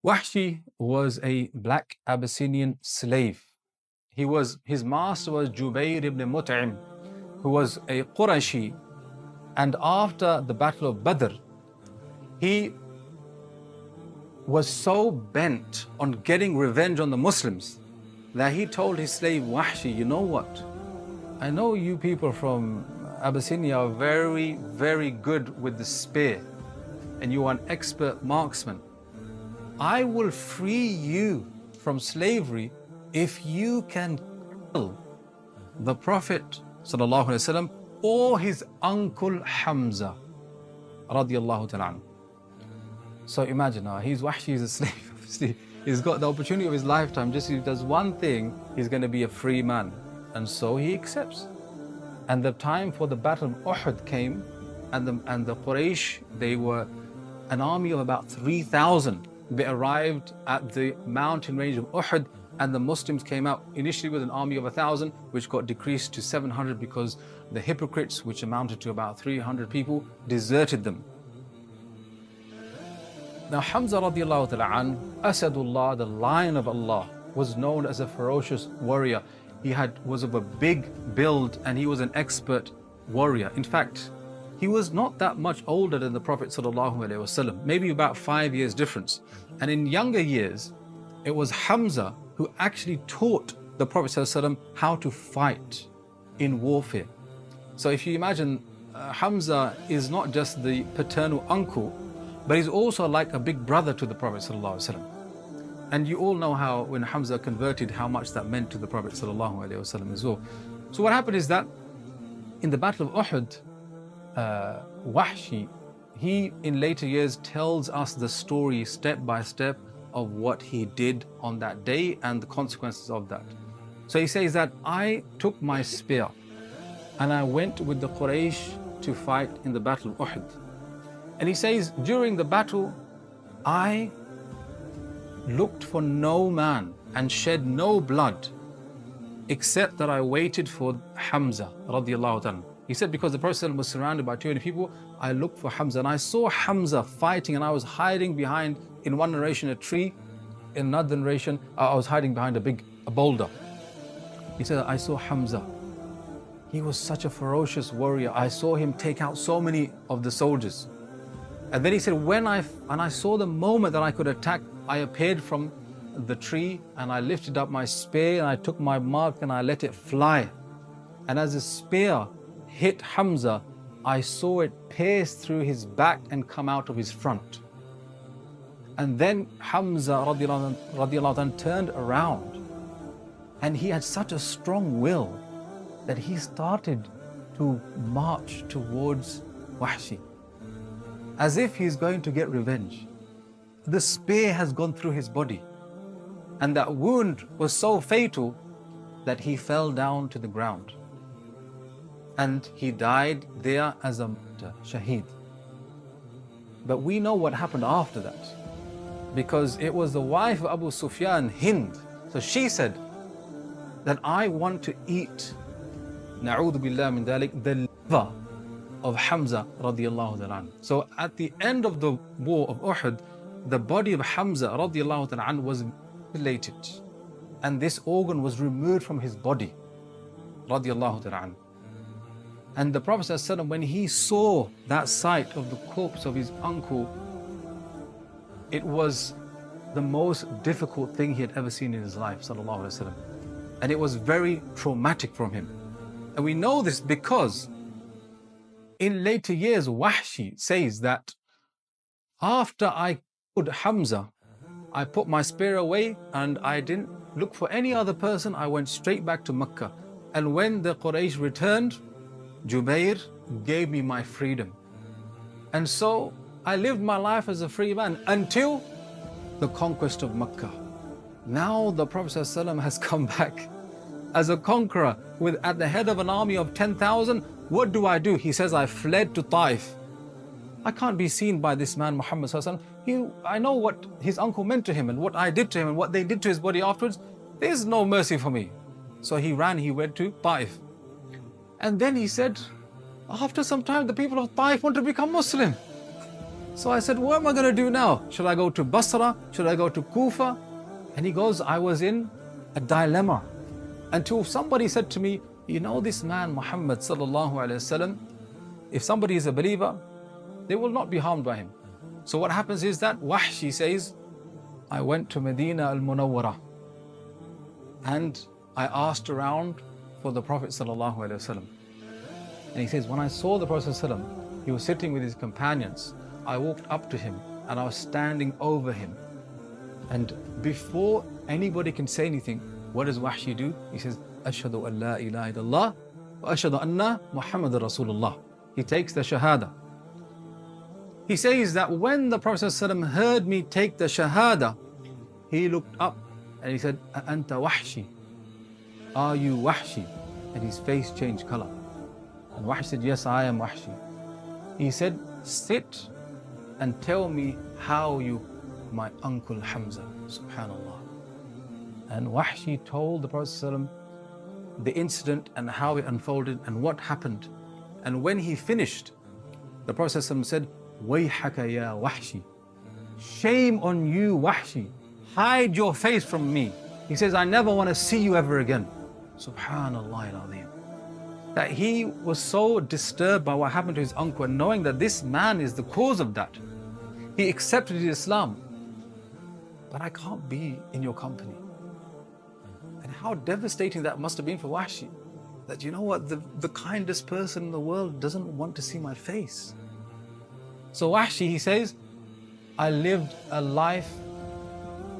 Wahshi was a black Abyssinian slave. His master was Jubayr ibn Mut'im, who was a Qurayshi. And after the Battle of Badr, he was so bent on getting revenge on the Muslims that he told his slave Wahshi, you know what? I know you people from Abyssinia are very, very good with the spear, and you are an expert marksman. I will free you from slavery if you can kill the Prophet ﷺ or his uncle Hamza radiallahu ta'ala. So imagine now, he's Wahshi, he's a slave. He's got the opportunity of his lifetime. Just if he does one thing, he's going to be a free man. And so he accepts. And the time for the Battle of Uhud came, and the Quraysh, they were an army of about 3,000. They arrived at the mountain range of Uhud, and the Muslims came out initially with an army of 1,000, which got decreased to 700 because the hypocrites, which amounted to about 300 people, deserted them. Now Hamza radiallahu ta'ala, Asadullah, the lion of Allah, was known as a ferocious warrior. He was of a big build, and he was an expert warrior. In fact, he was not that much older than the Prophet ﷺ, maybe about 5 years difference. And in younger years, it was Hamza who actually taught the Prophet ﷺ how to fight in warfare. So if you imagine, Hamza is not just the paternal uncle, but he's also like a big brother to the Prophet ﷺ. And you all know how when Hamza converted, how much that meant to the Prophet ﷺ as well. So what happened is that in the Battle of Uhud, Wahshi, he in later years tells us the story step by step of what he did on that day and the consequences of that. So he says that I took my spear and I went with the Quraysh to fight in the Battle of Uhud. And he says, during the battle, I looked for no man and shed no blood except that I waited for Hamza radiallahu ta'ala. He said, because the Prophet was surrounded by 200 people, I looked for Hamza, and I saw Hamza fighting, and I was hiding behind, in one narration, a tree. In another narration, I was hiding behind a boulder. He said, I saw Hamza. He was such a ferocious warrior. I saw him take out so many of the soldiers. And then he said, when I saw the moment that I could attack, I appeared from the tree, and I lifted up my spear, and I took my mark, and I let it fly. And as the spear hit Hamza, I saw it pierce through his back and come out of his front. And then Hamza radiallahu anhu turned around, and he had such a strong will that he started to march towards Wahshi, as if he's going to get revenge. The spear has gone through his body, and that wound was so fatal that he fell down to the ground. And he died there as a shaheed. But we know what happened after that, because it was the wife of Abu Sufyan, Hind. So she said that I want to eat, na'udhu billah min dhalik, the liver of Hamza radiallahu ta'ala. So at the end of the war of Uhud, the body of Hamza radiallahu ta'ala was mutilated, and this organ was removed from his body radiallahu ta'ala. And the Prophet ﷺ, when he saw that sight of the corpse of his uncle, it was the most difficult thing he had ever seen in his life, sallallahu alaihi wasallam. And it was very traumatic from him. And we know this because in later years, Wahshi says that after I killed Hamza, I put my spear away and I didn't look for any other person. I went straight back to Mecca. And when the Quraysh returned, Jubayr gave me my freedom. And so I lived my life as a free man until the conquest of Mecca. Now the Prophet ﷺ has come back as a conqueror at the head of an army of 10,000. What do? He says, I fled to Taif. I can't be seen by this man Muhammad ﷺ. I know what his uncle meant to him and what I did to him and what they did to his body afterwards. There's no mercy for me. So he went to Taif. And then he said, after some time, the people of Taif want to become Muslim. So I said, what am I going to do now? Should I go to Basra? Should I go to Kufa? And he goes, I was in a dilemma until somebody said to me, you know this man Muhammad sallallahu alaihi wasallam, if somebody is a believer, they will not be harmed by him. So what happens is that Wahshi says, I went to Medina al-Munawwara and I asked around for the Prophet sallallahu alaihi wasallam. And he says, when I saw the Prophet sallallahu alaihi wasallam, he was sitting with his companions. I walked up to him and I was standing over him. And before anybody can say anything, what does Wahshi do? He says, Ashhadu an la ilaha illallah wa ashhadu anna Muhammadan Rasulullah. He takes the Shahada. He says that when the Prophet ﷺ heard me take the Shahada, he looked up and he said, Anta Wahshi. Are you Wahshi? And his face changed color. And Wahshi said, yes, I am Wahshi. He said, sit and tell me how you, my uncle Hamza, subhanallah. And Wahshi told the Prophet ﷺ the incident and how it unfolded and what happened. And when he finished, the Prophet ﷺ said, Wayhaka ya Wahshi. Shame on you, Wahshi. Hide your face from me. He says, I never want to see you ever again. Subhanallah al-Azim. That he was so disturbed by what happened to his uncle, and knowing that this man is the cause of that. He accepted Islam. But I can't be in your company. And how devastating that must have been for Wahshi. That, you know what, the kindest person in the world doesn't want to see my face. So Wahshi, he says, I lived a life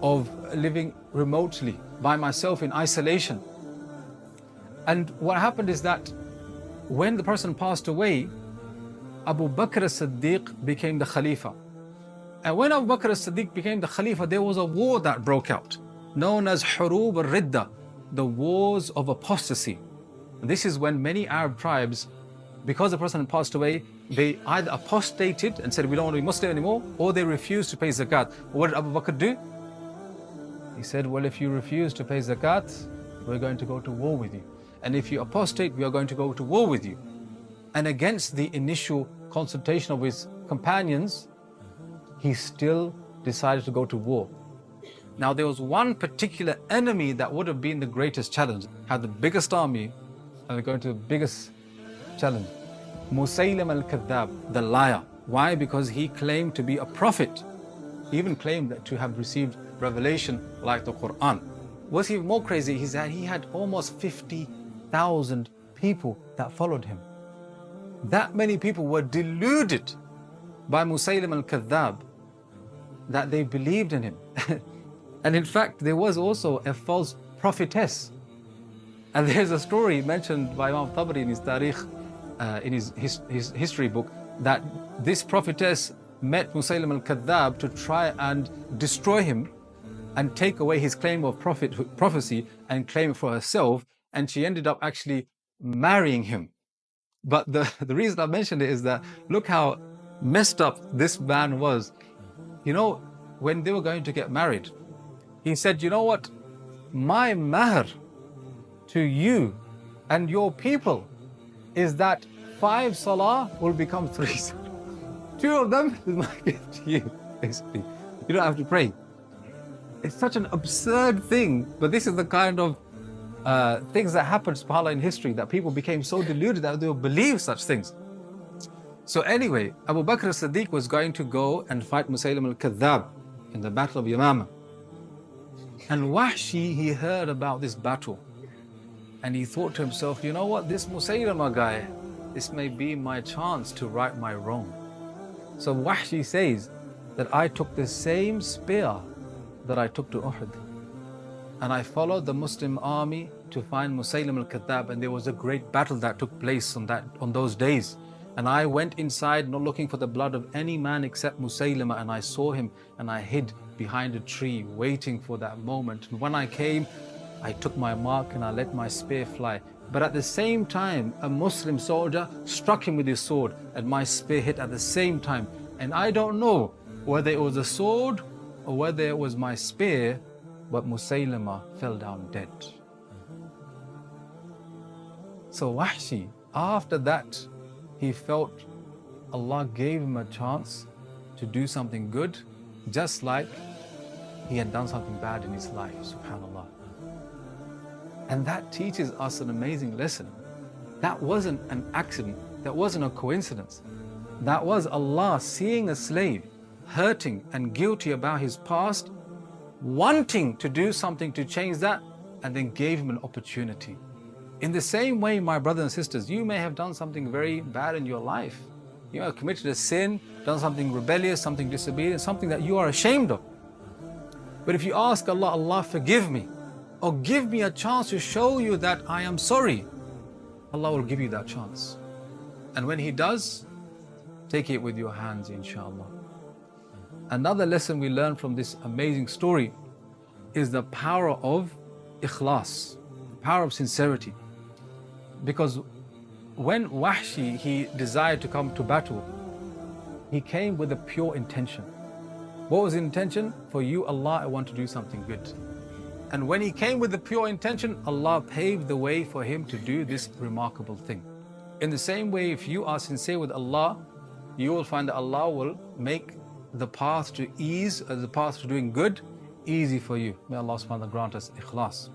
of living remotely by myself in isolation. And what happened is that when the person passed away, Abu Bakr as-Siddiq became the Khalifa. And when Abu Bakr as-Siddiq became the Khalifa, there was a war that broke out, known as Hurub al-Ridda, the wars of apostasy. And this is when many Arab tribes, because the person had passed away, they either apostated and said, we don't want to be Muslim anymore, or they refused to pay zakat. What did Abu Bakr do? He said, well, if you refuse to pay zakat, we're going to go to war with you. And if you apostate, we are going to go to war with you. And against the initial consultation of his companions, he still decided to go to war. Now, there was one particular enemy that would have been the greatest challenge, had the biggest army, and they're going to the biggest challenge. Musaylimah the Liar. Why? Because he claimed to be a prophet. He even claimed to have received revelation like the Quran. What's even more crazy is that he had almost 50,000 people that followed him. That many people were deluded by Musaylimah al-Kadhdhab that they believed in him. And in fact, there was also a false prophetess. And there's a story mentioned by Imam Tabari in his Tarikh, in his history book, that this prophetess met Musaylimah al-Kadhdhab to try and destroy him and take away his claim of prophecy and claim it for herself. And she ended up actually marrying him. But the reason I mentioned it is that look how messed up this man was. You know, when they were going to get married, he said, you know what, my mahr to you and your people is that 5 salah will become 3 salah. 2 of them is my gift to you, basically. You don't have to pray. It's such an absurd thing, but this is the kind of things that happened, subhanAllah, in history, that people became so deluded that they would believe such things. So anyway, Abu Bakr as-Siddiq was going to go and fight Musaylimah al-Kadhdhab in the Battle of Yamama. And Wahshi, he heard about this battle. And he thought to himself, you know what, this Musaylimah guy, this may be my chance to right my wrong. So Wahshi says that I took the same spear that I took to Uhud. And I followed the Muslim army to find Musaylimah al-Kadhdhab, and there was a great battle that took place on those days. And I went inside not looking for the blood of any man except Musaylimah, and I saw him and I hid behind a tree waiting for that moment. And when I came, I took my mark and I let my spear fly. But at the same time, a Muslim soldier struck him with his sword and my spear hit at the same time. And I don't know whether it was a sword or whether it was my spear, but Musaylimah fell down dead. So Wahshi, after that, he felt Allah gave him a chance to do something good, just like he had done something bad in his life, subhanAllah. And that teaches us an amazing lesson. That wasn't an accident, that wasn't a coincidence. That was Allah seeing a slave hurting and guilty about his past, wanting to do something to change that, and then gave him an opportunity. In the same way, my brothers and sisters, you may have done something very bad in your life. You have committed a sin, done something rebellious, something disobedient, something that you are ashamed of. But if you ask Allah, Allah forgive me, or give me a chance to show you that I am sorry, Allah will give you that chance. And when He does, take it with your hands, inshallah. Another lesson we learn from this amazing story is the power of ikhlas, the power of sincerity. Because when Wahshi, he desired to come to battle, he came with a pure intention. What was the intention? For you, Allah, I want to do something good. And when he came with the pure intention, Allah paved the way for him to do this remarkable thing. In the same way, if you are sincere with Allah, you will find that Allah will make the path to ease, the path to doing good, easy for you. May Allah subhanahu wa ta'ala grant us ikhlas.